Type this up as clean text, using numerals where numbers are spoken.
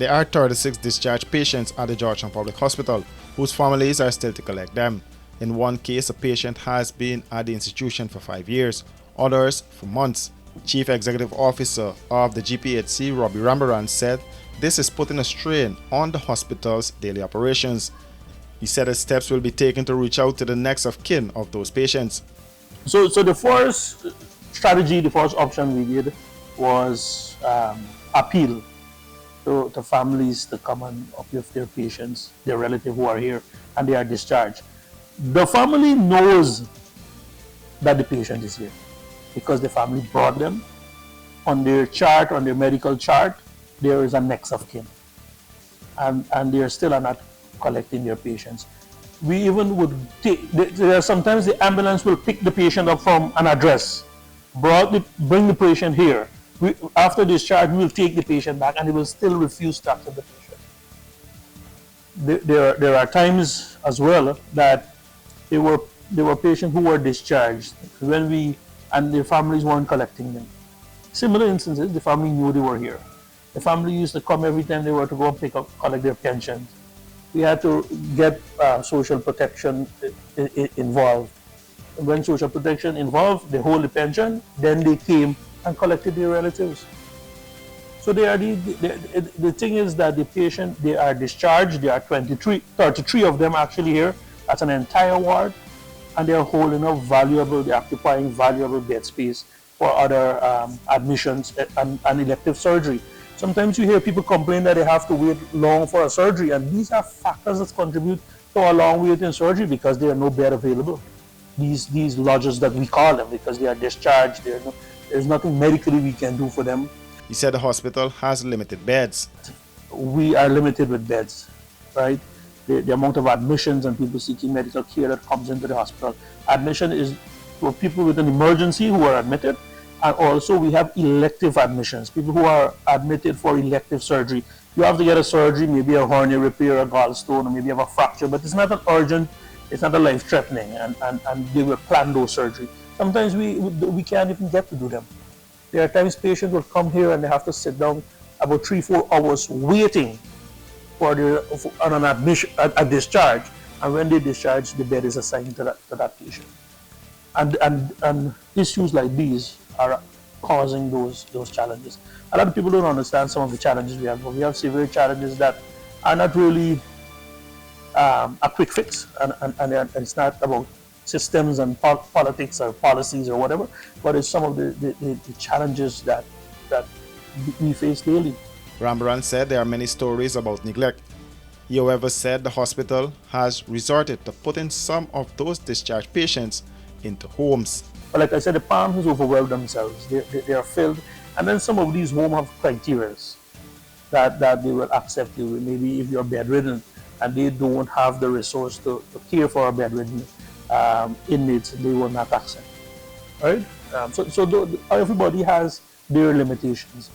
There are 36 discharged patients at the Georgetown Public Hospital whose families are still to collect them. In one case, a patient has been at the institution for 5 years, others for months. Chief Executive Officer of the GPHC, Robbie Rambaran, said this is putting a strain on the hospital's daily operations. He said that steps will be taken to reach out to the next of kin of those patients. So the first strategy, the first option we did was appeal to families to come and uplift their patients, their relative who are here and they are discharged. The family knows that the patient is here because the family brought them. On their chart, on their medical chart, there is a next of kin. And they still are not collecting their patients. We even would take, sometimes the ambulance will pick the patient up from an address, bring the patient here. After discharge, we will take the patient back and they will still refuse to accept the patient. There are times as well that there were patients who were discharged and their families weren't collecting them. Similar instances, the family knew they were here. The family used to come every time they were to go and collect their pensions. We had to get social protection involved. When social protection involved, they hold the pension, then they came and collected their relatives. So they are the thing is that the patient, they are discharged, there are 33 of them actually here. That's an entire ward, and they're holding up they're occupying valuable bed space for other admissions and elective surgery. Sometimes you hear people complain that they have to wait long for a surgery, and these are factors that contribute to a long wait in surgery because there are no bed available. These lodges that we call them, because they are discharged, there's nothing medically we can do for them. He said the hospital has limited beds. We are limited with beds, right? The amount of admissions and people seeking medical care that comes into the hospital. Admission is for people with an emergency who are admitted, and also we have elective admissions, people who are admitted for elective surgery. You have to get a surgery, maybe a hernia repair, a gallstone, or maybe you have a fracture, but it's not an urgent, it's not a life-threatening, and they will plan those surgery. Sometimes we can't even get to do them. There are times patients will come here and they have to sit down about 3-4 hours waiting for an admission, a discharge, and when they discharge, the bed is assigned to that patient. And issues like these are causing those challenges. A lot of people don't understand some of the challenges we have, but we have severe challenges that are not really a quick fix, and it's not about systems and politics or policies or whatever, but it's some of the challenges that we face daily. Rambaran said there are many stories about neglect. He, however, said the hospital has resorted to putting some of those discharged patients into homes. But like I said, the Palm has overwhelmed themselves. They are filled, and then some of these homes have criteria that they will accept you. Maybe if you're bedridden and they don't have the resource to care for a bedridden inmates, they will not accept, right? So everybody has their limitations.